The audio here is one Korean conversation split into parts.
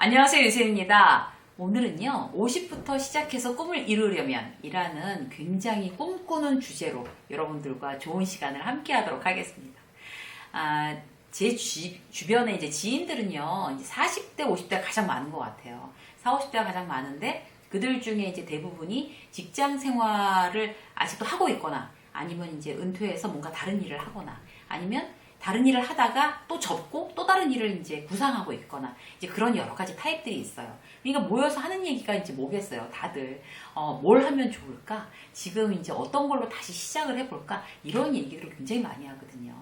안녕하세요, 유세입니다. 오늘은요, 50부터 시작해서 꿈을 이루려면 이라는 굉장히 꿈꾸는 주제로 여러분들과 좋은 시간을 함께 하도록 하겠습니다. 제 주변에 이제 지인들은요, 이제 40대, 50대가 가장 많은 것 같아요. 40, 50대가 가장 많은데 그들 중에 이제 대부분이 직장 생활을 아직도 하고 있거나 아니면 이제 은퇴해서 뭔가 다른 일을 하거나 아니면 다른 일을 하다가 또 접고 또 다른 일을 이제 구상하고 있거나 이제 그런 여러 가지 타입들이 있어요. 그러니까 모여서 하는 얘기가 이제 뭐겠어요. 다들 뭘 하면 좋을까? 지금 이제 어떤 걸로 다시 시작을 해볼까? 이런 얘기들을 굉장히 많이 하거든요.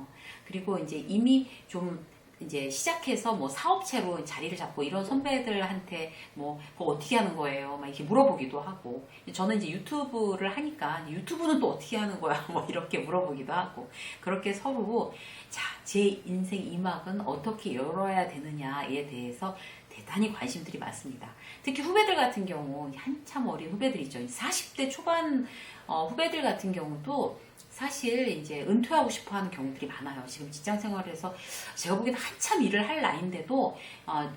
그리고 이제 이미 좀 이제 시작해서 뭐 사업체로 자리를 잡고 이런 선배들한테 뭐 그거 어떻게 하는 거예요? 막 이렇게 물어보기도 하고 저는 이제 유튜브를 하니까 유튜브는 또 어떻게 하는 거야? 뭐 이렇게 물어보기도 하고 그렇게 서로 자, 제 인생 이막은 어떻게 열어야 되느냐에 대해서 대단히 관심들이 많습니다. 특히 후배들 같은 경우 한참 어린 후배들이죠. 40대 초반 후배들 같은 경우도 사실 이제 은퇴하고 싶어 하는 경우들이 많아요. 지금 직장 생활에서 제가 보기엔 한참 일을 할 나이인데도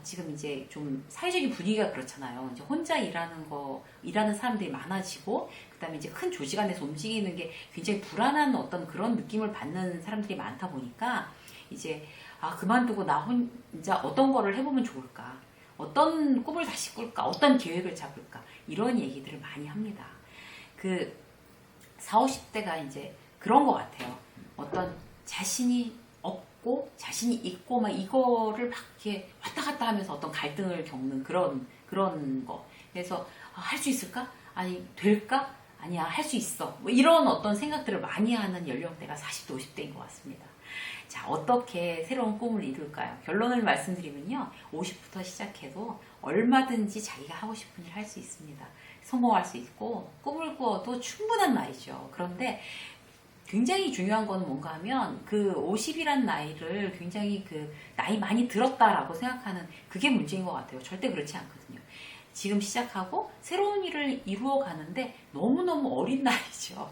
지금 이제 좀 사회적인 분위기가 그렇잖아요. 이제 혼자 일하는 사람들이 많아지고 그다음에 이제 큰 조직 안에서 움직이는 게 굉장히 불안한 어떤 그런 느낌을 받는 사람들이 많다 보니까 이제 그만두고 나 혼자 어떤 거를 해보면 좋을까? 어떤 꿈을 다시 꿀까? 어떤 계획을 잡을까? 이런 얘기들을 많이 합니다. 그 40, 50대가 이제 그런 것 같아요. 어떤 자신이 없고 자신이 있고 막 이거를 막 이렇게 왔다 갔다 하면서 어떤 갈등을 겪는 그런 거. 그래서 할 수 있을까? 아니 될까? 아니야 할 수 있어. 뭐 이런 어떤 생각들을 많이 하는 연령대가 40대 50대인 것 같습니다. 자, 어떻게 새로운 꿈을 이룰까요? 결론을 말씀드리면요. 50부터 시작해도 얼마든지 자기가 하고 싶은 일 할 수 있습니다. 성공할 수 있고 꿈을 꾸어도 충분한 나이죠. 그런데 굉장히 중요한 건 뭔가 하면 그 50이란 나이를 굉장히 그 나이 많이 들었다라고 생각하는 그게 문제인 것 같아요. 절대 그렇지 않거든요. 지금 시작하고 새로운 일을 이루어 가는데 너무너무 어린 나이죠.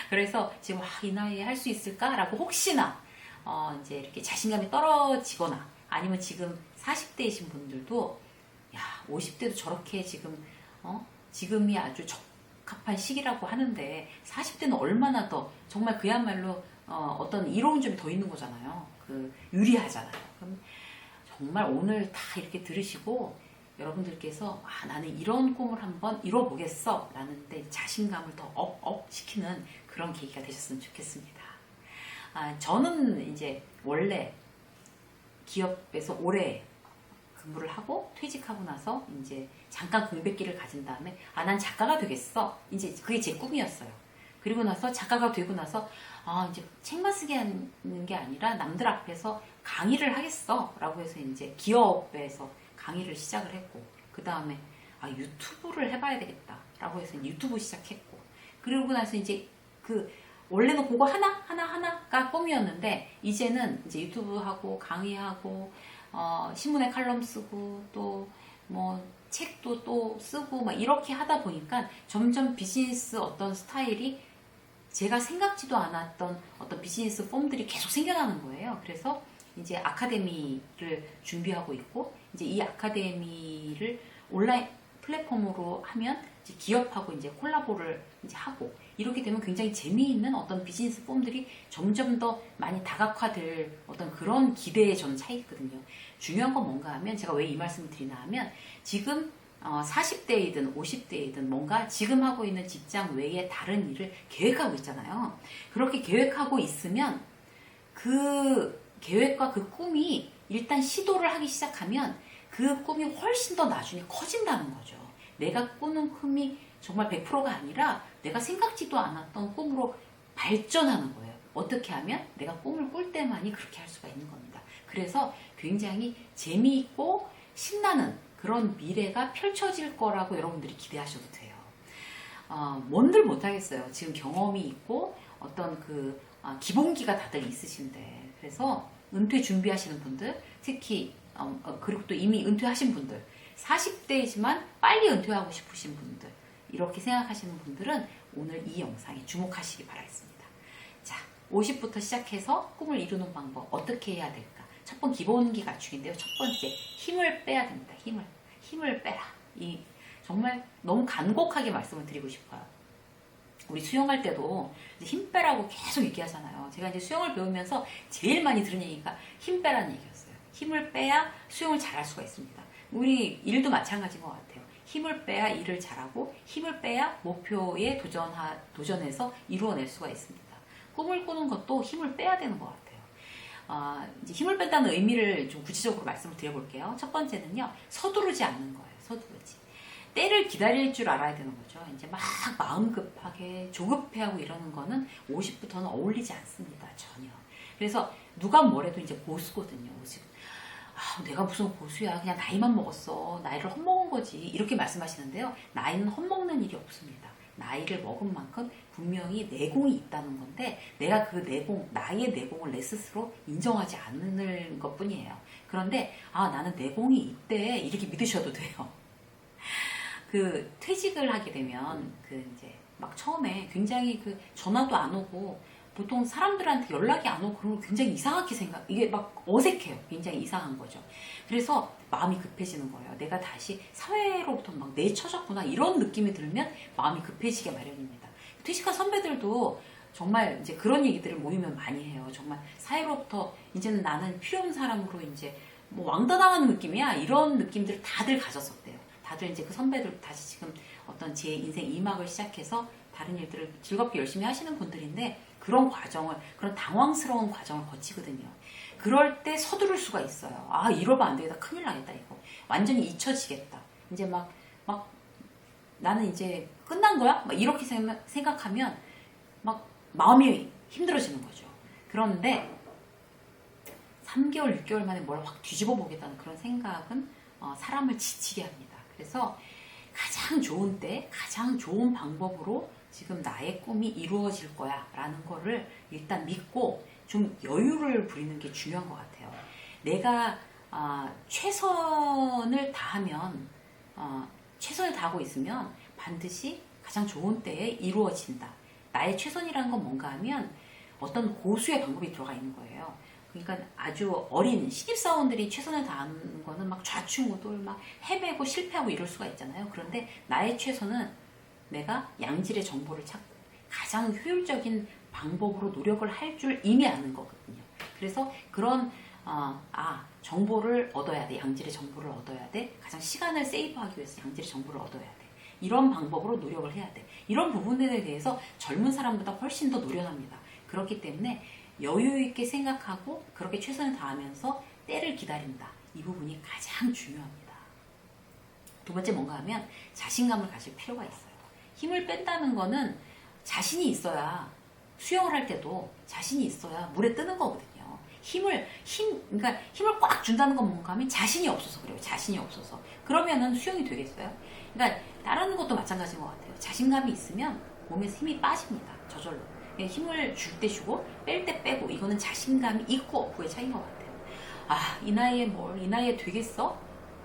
그래서 지금 이 나이에 할 수 있을까라고 혹시나 이제 이렇게 자신감이 떨어지거나 아니면 지금 40대이신 분들도 야 50대도 저렇게 지금 지금이 아주 적합한 시기라고 하는데 40대는 얼마나 더 정말 그야말로 어떤 이로운 점이 더 있는 거잖아요. 그 유리하잖아요. 그럼 정말 오늘 다 이렇게 들으시고 여러분들께서 나는 이런 꿈을 한번 이뤄보겠어 라는데 자신감을 더 업 시키는 그런 계기가 되셨으면 좋겠습니다. 저는 이제 원래 기업에서 오래 근무를 하고 퇴직하고 나서 이제 잠깐 공백기를 가진 다음에 난 작가가 되겠어. 이제 그게 제 꿈이었어요. 그리고 나서 작가가 되고 나서 이제 책만 쓰게 하는 게 아니라 남들 앞에서 강의를 하겠어 라고 해서 이제 기업에서 강의를 시작을 했고 그 다음에 유튜브를 해봐야 되겠다 라고 해서 유튜브 시작했고 그리고 나서 이제 원래는 그거 하나가 꿈이었는데 이제는 이제 유튜브 하고 강의하고 신문에 칼럼 쓰고 또 뭐 책도 또 쓰고 막 이렇게 하다 보니까 점점 비즈니스 어떤 스타일이 제가 생각지도 않았던 어떤 비즈니스 폼들이 계속 생겨나는 거예요. 그래서 이제 아카데미를 준비하고 있고 이제 이 아카데미를 온라인 플랫폼으로 하면 이제 기업하고 이제 콜라보를 이제 하고 이렇게 되면 굉장히 재미있는 어떤 비즈니스 폼들이 점점 더 많이 다각화될 어떤 그런 기대에 저는 차 있거든요. 중요한 건 뭔가 하면 제가 왜 이 말씀을 드리나 하면 지금 40대이든 50대이든 뭔가 지금 하고 있는 직장 외에 다른 일을 계획하고 있잖아요. 그렇게 계획하고 있으면 그 계획과 그 꿈이 일단 시도를 하기 시작하면 그 꿈이 훨씬 더 나중에 커진다는 거죠. 내가 꾸는 꿈이 정말 100%가 아니라 내가 생각지도 않았던 꿈으로 발전하는 거예요. 어떻게 하면 내가 꿈을 꿀 때만이 그렇게 할 수가 있는 겁니다. 그래서 굉장히 재미있고 신나는 그런 미래가 펼쳐질 거라고 여러분들이 기대하셔도 돼요. 뭔들 못하겠어요. 지금 경험이 있고 어떤 기본기가 다들 있으신데 그래서 은퇴 준비하시는 분들 특히 그리고 또 이미 은퇴하신 분들 40대이지만 빨리 은퇴하고 싶으신 분들 이렇게 생각하시는 분들은 오늘 이 영상에 주목하시기 바라겠습니다. 자, 50부터 시작해서 꿈을 이루는 방법 어떻게 해야 될까? 첫 번째 기본기 갖추기인데요. 첫 번째 힘을 빼야 됩니다. 힘을. 힘을 빼라. 이 정말 너무 간곡하게 말씀을 드리고 싶어요. 우리 수영할 때도 힘 빼라고 계속 얘기하잖아요. 제가 이제 수영을 배우면서 제일 많이 들은 얘기가 힘 빼라는 얘기였어요. 힘을 빼야 수영을 잘할 수가 있습니다. 우리 일도 마찬가지인 것 같아요. 힘을 빼야 일을 잘하고 힘을 빼야 목표에 도전해서 이루어낼 수가 있습니다. 꿈을 꾸는 것도 힘을 빼야 되는 것 같아요. 이제 힘을 뺀다는 의미를 좀 구체적으로 말씀을 드려볼게요. 첫 번째는요, 서두르지 않는 거예요. 서두르지. 때를 기다릴 줄 알아야 되는 거죠. 이제 막 마음 급하게 조급해하고 이러는 거는 50부터는 어울리지 않습니다. 전혀. 그래서 누가 뭐래도 이제 고수거든요. 50. 내가 무슨 고수야. 그냥 나이만 먹었어. 나이를 헛먹은 거지. 이렇게 말씀하시는데요. 나이는 헛먹는 일이 없습니다. 나이를 먹은 만큼 분명히 내공이 있다는 건데 내가 그 내공, 나의 내공을 내 스스로 인정하지 않는 것 뿐이에요. 그런데 나는 내공이 있대. 이렇게 믿으셔도 돼요. 그 퇴직을 하게 되면 이제 막 처음에 굉장히 전화도 안 오고 보통 사람들한테 연락이 안 오고 그런 걸 굉장히 이상하게 이게 막 어색해요. 굉장히 이상한 거죠. 그래서 마음이 급해지는 거예요. 내가 다시 사회로부터 막 내쳐졌구나 이런 느낌이 들면 마음이 급해지게 마련입니다. 퇴직한 선배들도 정말 이제 그런 얘기들을 모이면 많이 해요. 정말 사회로부터 이제는 나는 필요 없는 사람으로 이제 뭐 왕따당하는 느낌이야. 이런 느낌들을 다들 가졌었대요. 다들 이제 그 선배들 다시 지금 어떤 제 인생 2막을 시작해서 다른 일들을 즐겁게 열심히 하시는 분들인데 그런 당황스러운 과정을 거치거든요. 그럴 때 서두를 수가 있어요. 이러면 안 되겠다. 큰일 나겠다, 이거. 완전히 잊혀지겠다. 이제 막, 나는 이제 끝난 거야? 막 이렇게 생각하면 막 마음이 힘들어지는 거죠. 그런데 3개월, 6개월 만에 뭘 확 뒤집어 보겠다는 그런 생각은 사람을 지치게 합니다. 그래서 가장 좋은 때, 가장 좋은 방법으로 지금 나의 꿈이 이루어질 거야 라는 거를 일단 믿고 좀 여유를 부리는 게 중요한 것 같아요. 내가 최선을 다하면 최선을 다하고 있으면 반드시 가장 좋은 때에 이루어진다. 나의 최선이라는 건 뭔가 하면 어떤 고수의 방법이 들어가 있는 거예요. 그러니까 아주 어린 신입사원들이 최선을 다하는 거는 막 좌충우돌 막 헤매고 실패하고 이럴 수가 있잖아요. 그런데 나의 최선은 내가 양질의 정보를 찾고 가장 효율적인 방법으로 노력을 할 줄 이미 아는 거거든요. 그래서 그런 정보를 얻어야 돼. 양질의 정보를 얻어야 돼. 가장 시간을 세이브하기 위해서 양질의 정보를 얻어야 돼. 이런 방법으로 노력을 해야 돼. 이런 부분에 대해서 젊은 사람보다 훨씬 더 노련합니다. 그렇기 때문에 여유 있게 생각하고 그렇게 최선을 다하면서 때를 기다린다. 이 부분이 가장 중요합니다. 두 번째 뭔가 하면 자신감을 가질 필요가 있어요. 힘을 뺀다는 거는 자신이 있어야 수영을 할 때도 자신이 있어야 물에 뜨는 거거든요. 그러니까 힘을 꽉 준다는 건 뭔가 하면 자신이 없어서 그래요. 자신이 없어서. 그러면은 수영이 되겠어요? 그러니까 다른 것도 마찬가지인 것 같아요. 자신감이 있으면 몸에서 힘이 빠집니다. 저절로. 힘을 줄 때 주고 뺄 때 빼고 이거는 자신감이 있고 없고의 차이인 것 같아요. 이 나이에 되겠어?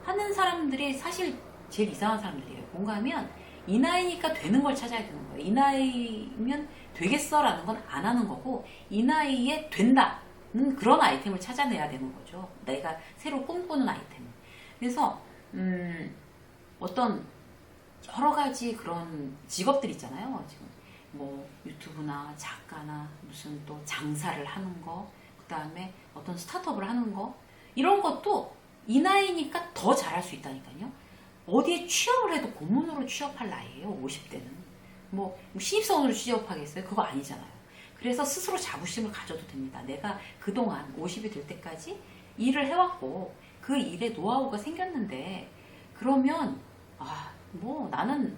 하는 사람들이 사실 제일 이상한 사람들이에요. 뭔가 하면 이 나이니까 되는 걸 찾아야 되는 거예요. 이 나이면 되겠어 라는 건 안 하는 거고 이 나이에 된다는 그런 아이템을 찾아내야 되는 거죠. 내가 새로 꿈꾸는 아이템. 그래서 어떤 여러 가지 그런 직업들 있잖아요. 지금 뭐 유튜브나 작가나 무슨 또 장사를 하는 거, 그 다음에 어떤 스타트업을 하는 거 이런 것도 이 나이니까 더 잘할 수 있다니까요. 어디에 취업을 해도 고문으로 취업할 나이에요. 50대는. 뭐 신입사원으로 취업하겠어요? 그거 아니잖아요. 그래서 스스로 자부심을 가져도 됩니다. 내가 그동안 50이 될 때까지 일을 해왔고 그 일에 노하우가 생겼는데 그러면 뭐 나는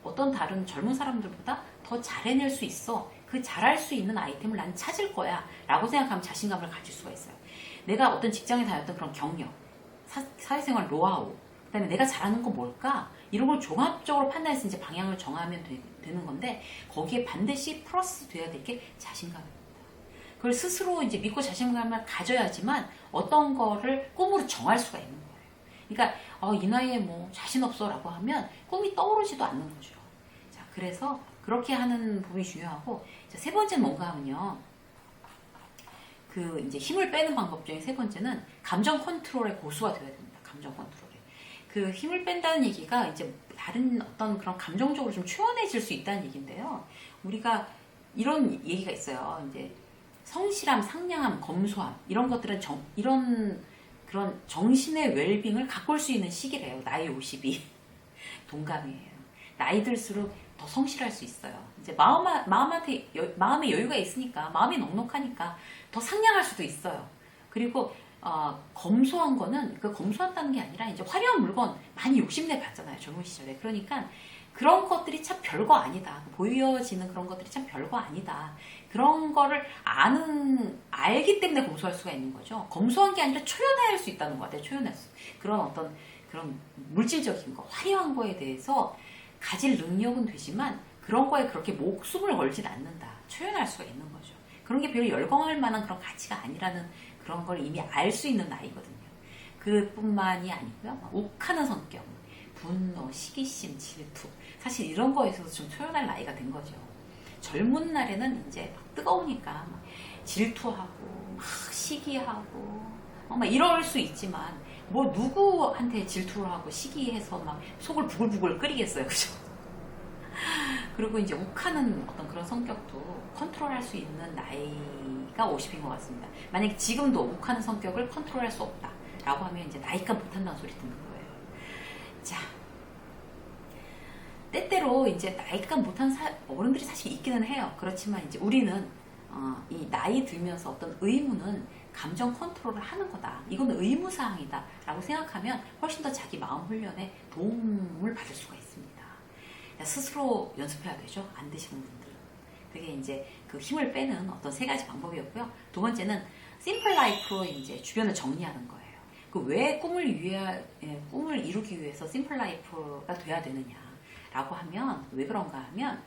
어떤 다른 젊은 사람들보다 더 잘해낼 수 있어. 그 잘할 수 있는 아이템을 난 찾을 거야 라고 생각하면 자신감을 가질 수가 있어요. 내가 어떤 직장에 다녔던 그런 경력, 사회생활 노하우, 그 다음에 내가 잘하는 건 뭘까? 이런 걸 종합적으로 판단해서 이제 방향을 정하면 되는 건데 거기에 반드시 플러스 돼야 될 게 자신감입니다. 그걸 스스로 이제 믿고 자신감을 가져야지만 어떤 거를 꿈으로 정할 수가 있는 거예요. 그러니까 이 나이에 뭐 자신 없어 라고 하면 꿈이 떠오르지도 않는 거죠. 자, 그래서 그렇게 하는 부분이 중요하고 세 번째는 뭔가 하면요. 이제 힘을 빼는 방법 중에 세 번째는 감정 컨트롤의 고수가 되어야 됩니다. 감정 컨트롤에. 그 힘을 뺀다는 얘기가 이제 다른 어떤 그런 감정적으로 좀 초연해질 수 있다는 얘기인데요. 우리가 이런 얘기가 있어요. 이제 성실함, 상냥함, 검소함 이런 것들은 이런 그런 정신의 웰빙을 가꿀 수 있는 시기래요. 나이 50이 동감이에요. 나이 들수록 더 성실할 수 있어요. 이제 마음에 여유가 있으니까 마음이 넉넉하니까 더 상냥할 수도 있어요. 그리고 검소한 거는 그 검소한다는 게 아니라 이제 화려한 물건 많이 욕심내 봤잖아요. 젊은 시절에. 그러니까 그런 것들이 참 별거 아니다. 보여지는 그런 것들이 참 별거 아니다. 그런 거를 알기 때문에 검소할 수가 있는 거죠. 검소한 게 아니라 초연할 수 있다는 것 같아요. 초연할 수. 그런 어떤 그런 물질적인 거, 화려한 거에 대해서 가질 능력은 되지만 그런 거에 그렇게 목숨을 걸진 않는다. 초연할 수가 있는 거죠. 그런 게 별로 열광할 만한 그런 가치가 아니라는 그런 걸 이미 알 수 있는 나이거든요. 그뿐만이 아니고요. 욱하는 성격, 분노, 시기심, 질투. 사실 이런 거에서도 좀 초연할 나이가 된 거죠. 젊은 날에는 이제 막 뜨거우니까 막 질투하고 막 시기하고 막 이럴 수 있지만 뭐 누구한테 질투를 하고 시기해서 막 속을 부글부글 끓이겠어요. 그죠? 그리고 이제 욱하는 어떤 그런 성격도 컨트롤할 수 있는 나이가 50인 것 같습니다. 만약에 지금도 욱하는 성격을 컨트롤할 수 없다 라고 하면 이제 나이가 못한다는 소리 듣는 거예요. 자, 때때로 이제 나이가 못한 어른들이 사실 있기는 해요. 그렇지만 이제 우리는 이 나이 들면서 어떤 의무는 감정 컨트롤을 하는 거다. 이건 의무사항이다 라고 생각하면 훨씬 더 자기 마음 훈련에 도움을 받을 수가 있습니다. 스스로 연습해야 되죠. 안 되시는 분들은. 그게 이제 그 힘을 빼는 어떤 세 가지 방법이었고요. 두 번째는 심플 라이프로 이제 주변을 정리하는 거예요. 그 왜 꿈을 이루기 위해서 심플 라이프가 돼야 되느냐라고 하면 왜 그런가 하면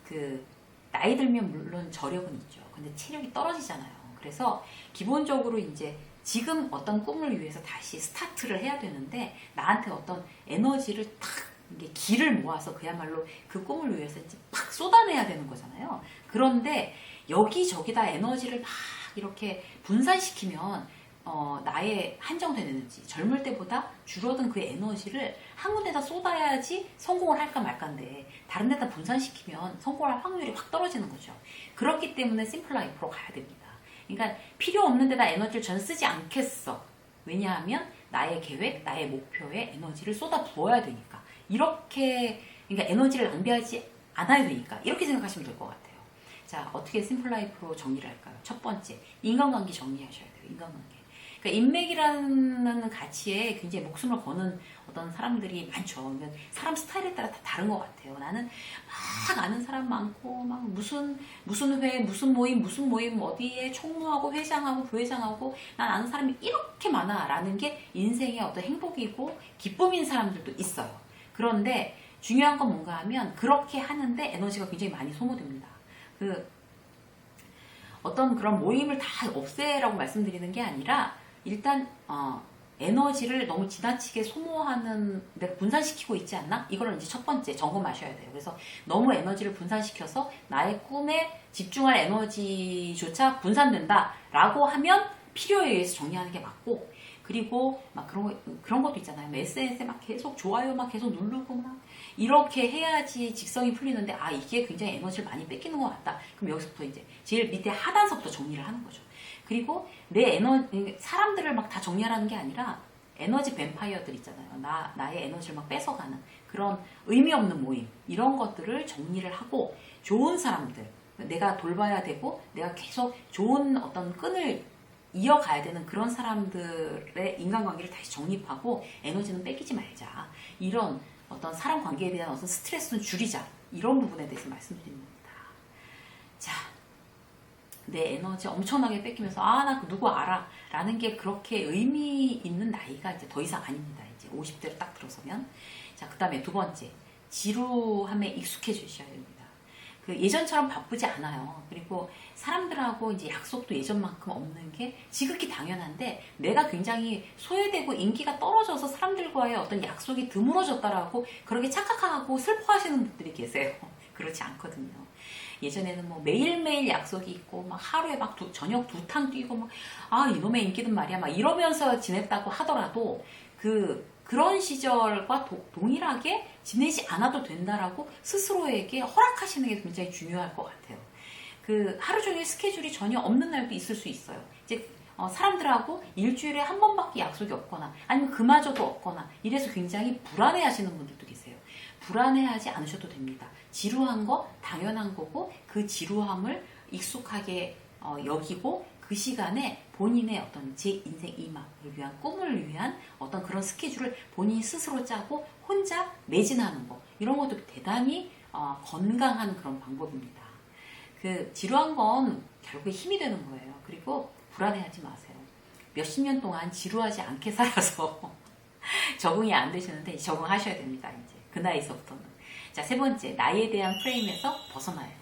그 나이 들면 물론 저력은 있죠. 근데 체력이 떨어지잖아요. 그래서 기본적으로 이제 지금 어떤 꿈을 위해서 다시 스타트를 해야 되는데 나한테 어떤 에너지를 탁 이게 기를 모아서 그야말로 그 꿈을 위해서 이제 팍 쏟아내야 되는 거잖아요. 그런데 여기저기다 에너지를 막 이렇게 분산시키면 나의 한정된 에너지, 젊을 때보다 줄어든 그 에너지를 한 군데다 쏟아야지 성공을 할까 말까인데 다른 데다 분산시키면 성공할 확률이 확 떨어지는 거죠. 그렇기 때문에 심플 라이프로 가야 됩니다. 그러니까 필요 없는 데다 에너지를 전 쓰지 않겠어. 왜냐하면 나의 계획, 나의 목표에 에너지를 쏟아 부어야 되니까. 이렇게 그러니까 에너지를 낭비하지 않아야 되니까 이렇게 생각하시면 될 것 같아요. 자, 어떻게 심플 라이프로 정리를 할까요? 첫 번째, 인간관계 정리하셔야 돼요. 인간관계. 그러니까 인맥이라는 가치에 굉장히 목숨을 거는 어떤 사람들이 많죠. 그러니까 사람 스타일에 따라 다 다른 것 같아요. 나는 막 아는 사람 많고 막 무슨 회, 무슨 모임 어디에 총무하고 회장하고 부회장하고 난 아는 사람이 이렇게 많아라는 게 인생의 어떤 행복이고 기쁨인 사람들도 있어요. 그런데 중요한 건 뭔가 하면 그렇게 하는데 에너지가 굉장히 많이 소모됩니다. 어떤 그런 모임을 다 없애라고 말씀드리는 게 아니라 일단 에너지를 너무 지나치게 소모하는 내가 분산시키고 있지 않나? 이거를 이제 첫 번째 점검하셔야 돼요. 그래서 너무 에너지를 분산시켜서 나의 꿈에 집중할 에너지조차 분산된다라고 하면 필요에 의해서 정리하는 게 맞고 그리고 막 그런 것도 있잖아요. SNS에 막 계속 좋아요 막 계속 누르고 막 이렇게 해야지 직성이 풀리는데 이게 굉장히 에너지를 많이 뺏기는 것 같다. 그럼 여기서부터 이제 제일 밑에 하단서부터 정리를 하는 거죠. 그리고 사람들을 막 다 정리하라는 게 아니라 에너지 뱀파이어들 있잖아요. 나의 에너지를 막 뺏어가는 그런 의미 없는 모임 이런 것들을 정리를 하고 좋은 사람들 내가 돌봐야 되고 내가 계속 좋은 어떤 끈을 이어가야 되는 그런 사람들의 인간관계를 다시 정립하고 에너지는 뺏기지 말자. 이런 어떤 사람 관계에 대한 어떤 스트레스는 줄이자. 이런 부분에 대해서 말씀드립니다. 자, 내 에너지 엄청나게 뺏기면서 나 누구 알아 라는 게 그렇게 의미 있는 나이가 이제 더 이상 아닙니다. 이제 50대로 딱 들어서면. 자, 그 다음에 두 번째, 지루함에 익숙해지셔야 됩니다. 예전처럼 바쁘지 않아요. 그리고 사람들하고 이제 약속도 예전만큼 없는 게 지극히 당연한데 내가 굉장히 소외되고 인기가 떨어져서 사람들과의 어떤 약속이 드물어졌다라고 그렇게 착각하고 슬퍼하시는 분들이 계세요. 그렇지 않거든요. 예전에는 뭐 매일매일 약속이 있고 막 하루에 막 저녁 2탕 뛰고 막 이놈의 인기든 말이야 막 이러면서 지냈다고 하더라도 그 그런 시절과 동일하게 지내지 않아도 된다라고 스스로에게 허락하시는 게 굉장히 중요할 것 같아요. 그 하루 종일 스케줄이 전혀 없는 날도 있을 수 있어요. 이제 사람들하고 일주일에 한 번밖에 약속이 없거나 아니면 그마저도 없거나 이래서 굉장히 불안해하시는 분들도 계세요. 불안해하지 않으셔도 됩니다. 지루한 거 당연한 거고 그 지루함을 익숙하게 여기고 그 시간에 본인의 어떤 제 인생 이막을 위한 꿈을 위한 어떤 그런 스케줄을 본인이 스스로 짜고 혼자 매진하는 거 이런 것도 대단히 건강한 그런 방법입니다. 그 지루한 건 결국에 힘이 되는 거예요. 그리고 불안해하지 마세요. 몇십 년 동안 지루하지 않게 살아서 적응이 안 되시는데 적응하셔야 됩니다. 이제 그 나이서부터는. 자, 세 번째, 나이에 대한 프레임에서 벗어나야 됩니다.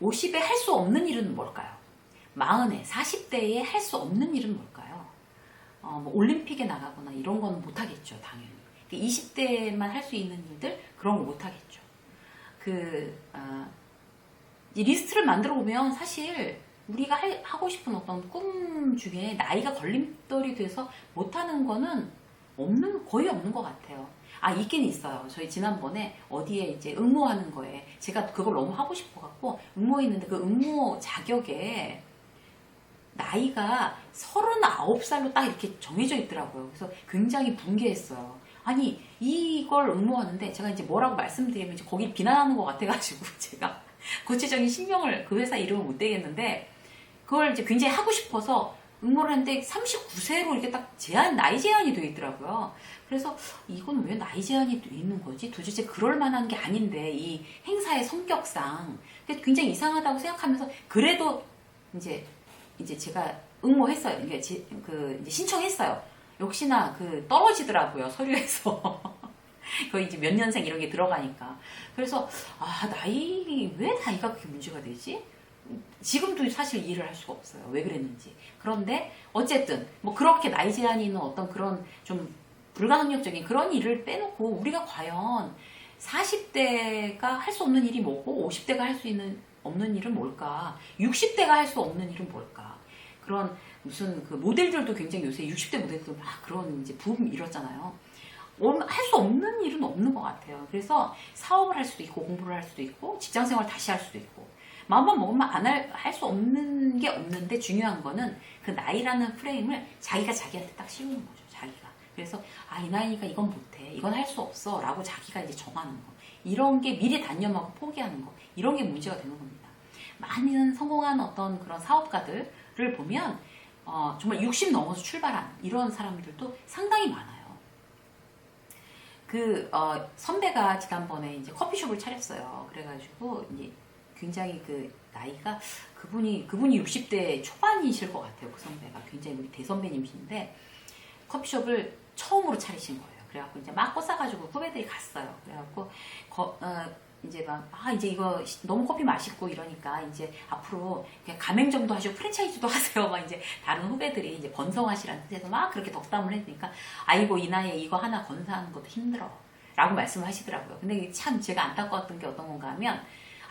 50에 할 수 없는 일은 뭘까요? 40에, 40대에 할 수 없는 일은 뭘까요? 뭐 올림픽에 나가거나 이런 건 못하겠죠, 당연히. 20대만 할 수 있는 일들, 그런 거 못하겠죠. 이 리스트를 만들어 보면 사실 우리가 하고 싶은 어떤 꿈 중에 나이가 걸림돌이 돼서 못하는 거는 거의 없는 것 같아요. 있긴 있어요. 저희 지난번에 어디에 이제 응모하는 거에 제가 그걸 너무 하고 싶어갖고 응모했는데 그 응모 자격에 나이가 39살로 딱 이렇게 정해져 있더라고요. 그래서 굉장히 분개했어요. 아니, 이걸 응모하는데 제가 이제 뭐라고 말씀드리면 이제 거기 비난하는 것 같아가지고 제가 구체적인 실명을 그 회사 이름을 못 대겠는데 그걸 이제 굉장히 하고 싶어서 응모를 했는데 39세로 이렇게 딱 나이 제한이 되어 있더라고요. 그래서 이건 왜 나이 제한이 되어 있는 거지? 도대체 그럴 만한 게 아닌데 이 행사의 성격상 굉장히 이상하다고 생각하면서 그래도 이제 제가 응모했어요. 이제 신청했어요. 역시나 떨어지더라고요. 서류에서. 거의 이제 몇 년생 이런 게 들어가니까. 그래서 왜 나이가 그렇게 문제가 되지? 지금도 사실 이해를 할 수가 없어요. 왜 그랬는지. 그런데 어쨌든 뭐 그렇게 나이 제한이 있는 어떤 그런 좀 불가항력적인 그런 일을 빼놓고 우리가 과연 40대가 할 수 없는 일이 뭐고 50대가 할 수 없는 일은 뭘까? 60대가 할 수 없는 일은 뭘까? 그런 무슨 그 모델들도 굉장히 요새 60대 모델들 막 그런 이제 붐 이렇잖아요. 할 수 없는 일은 없는 것 같아요. 그래서 사업을 할 수도 있고 공부를 할 수도 있고 직장생활 다시 할 수도 있고 마음만 먹으면 할 수 없는 게 없는데 중요한 거는 그 나이라는 프레임을 자기가 자기한테 딱 씌우는 거죠. 자기가. 그래서 이 나이니까 이건 못해. 이건 할 수 없어. 라고 자기가 이제 정하는 거. 이런 게 미리 단념하고 포기하는 거. 이런 게 문제가 되는 겁니다. 많은 성공한 어떤 그런 사업가들을 보면 정말 60 넘어서 출발한 이런 사람들도 상당히 많아요. 선배가 지난번에 이제 커피숍을 차렸어요. 그래가지고 이제 굉장히 나이가 그분이 60대 초반이실 것 같아요. 그 선배가 굉장히 우리 대선배님이신데 커피숍을 처음으로 차리신 거예요. 그래갖고 이제 막 꽃사가지고 후배들이 갔어요. 그래갖고 이제 이제 이거 너무 커피 맛있고 이러니까 이제 앞으로 그냥 가맹점도 하시고 프랜차이즈도 하세요. 막 이제 다른 후배들이 이제 번성하시라는 뜻에서 막 그렇게 덕담을 했으니까 아이고 이 나이에 이거 하나 건사하는 것도 힘들어. 라고 말씀을 하시더라고요. 근데 참 제가 안타까웠던 게 어떤 건가 하면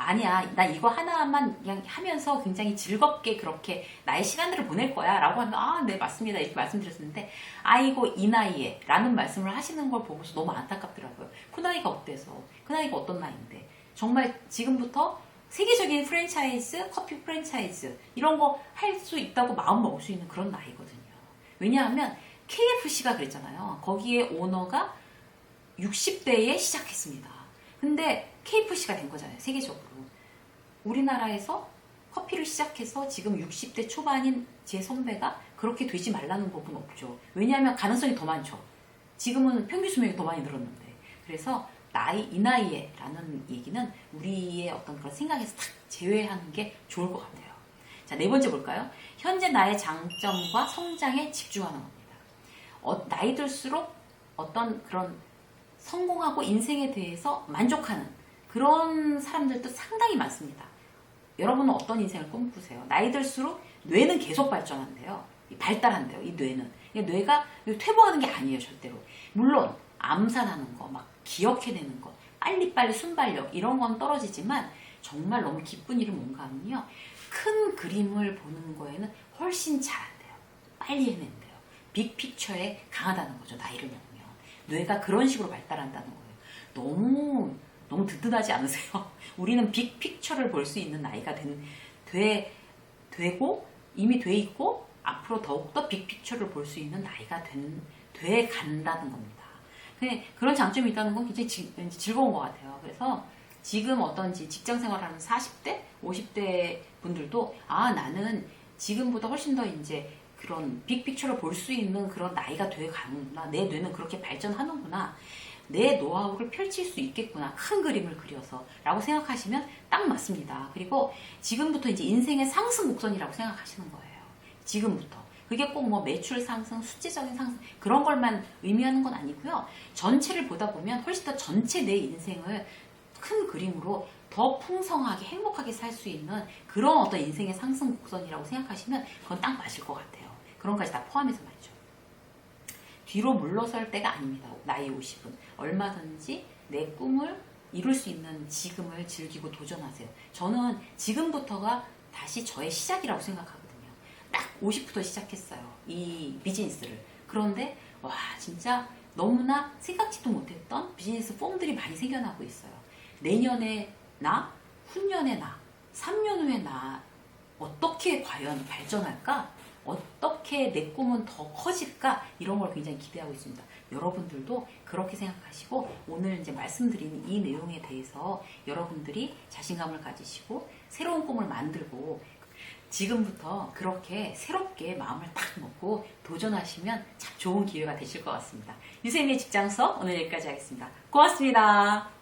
아니야, 나 이거 하나만 그냥 하면서 굉장히 즐겁게 그렇게 나의 시간들을 보낼 거야 라고 하면 네 맞습니다 이렇게 말씀드렸는데 아이고 이 나이에 라는 말씀을 하시는 걸 보고서 너무 안타깝더라고요. 그 나이가 어때서? 그 나이가 어떤 나이인데 정말 지금부터 세계적인 프랜차이즈, 커피 프랜차이즈 이런 거 할 수 있다고 마음 먹을 수 있는 그런 나이거든요. 왜냐하면 KFC가 그랬잖아요. 거기에 오너가 60대에 시작했습니다. 근데 KFC가 된 거잖아요. 세계적으로. 우리나라에서 커피를 시작해서 지금 60대 초반인 제 선배가 그렇게 되지 말라는 법은 없죠. 왜냐하면 가능성이 더 많죠. 지금은 평균 수명이 더 많이 늘었는데. 그래서 이 나이에 라는 얘기는 우리의 어떤 그런 생각에서 탁 제외하는 게 좋을 것 같아요. 자, 네 번째 볼까요? 현재 나의 장점과 성장에 집중하는 겁니다. 나이 들수록 어떤 그런 성공하고 인생에 대해서 만족하는 그런 사람들도 상당히 많습니다. 여러분은 어떤 인생을 꿈꾸세요? 나이 들수록 뇌는 계속 발전한대요. 발달한대요. 이 뇌는. 뇌가 퇴보하는 게 아니에요. 절대로. 물론 암산하는 거, 막 기억해내는 거, 빨리빨리 순발력 이런 건 떨어지지만 정말 너무 기쁜 일은 뭔가 하면요. 큰 그림을 보는 거에는 훨씬 잘한대요. 빨리 해낸대요. 빅픽처에 강하다는 거죠. 나이를 먹으면. 뇌가 그런 식으로 발달한다는 거예요. 너무 든든하지 않으세요? 우리는 빅픽처를 볼 수 있는 나이가 되고 이미 돼 있고 앞으로 더욱더 빅픽처를 볼 수 있는 나이가 돼 간다는 겁니다. 그런 장점이 있다는 건 굉장히 즐거운 것 같아요. 그래서 지금 어떤지 직장 생활하는 40대, 50대 분들도 나는 지금보다 훨씬 더 이제 그런 빅픽처를 볼 수 있는 그런 나이가 돼 가는구나. 내 뇌는 그렇게 발전하는구나. 내 노하우를 펼칠 수 있겠구나. 큰 그림을 그려서. 라고 생각하시면 딱 맞습니다. 그리고 지금부터 이제 인생의 상승 곡선이라고 생각하시는 거예요. 지금부터. 그게 꼭 뭐 매출 상승, 수치적인 상승, 그런 걸만 의미하는 건 아니고요. 전체를 보다 보면 훨씬 더 전체 내 인생을 큰 그림으로 더 풍성하게 행복하게 살 수 있는 그런 어떤 인생의 상승 곡선이라고 생각하시면 그건 딱 맞을 것 같아요. 그런 것까지 다 포함해서 말이죠. 뒤로 물러설 때가 아닙니다. 나이 50은. 얼마든지 내 꿈을 이룰 수 있는 지금을 즐기고 도전하세요. 저는 지금부터가 다시 저의 시작이라고 생각하거든요. 딱 50부터 시작했어요. 이 비즈니스를. 그런데 와 진짜 너무나 생각지도 못했던 비즈니스 폼들이 많이 생겨나고 있어요. 내년에 나, 후년에 나, 3년 후에 나 어떻게 과연 발전할까? 어떻게 내 꿈은 더 커질까? 이런 걸 굉장히 기대하고 있습니다. 여러분들도 그렇게 생각하시고 오늘 이제 말씀드린 이 내용에 대해서 여러분들이 자신감을 가지시고 새로운 꿈을 만들고 지금부터 그렇게 새롭게 마음을 딱 먹고 도전하시면 참 좋은 기회가 되실 것 같습니다. 유세민의 직장 수업 오늘 여기까지 하겠습니다. 고맙습니다.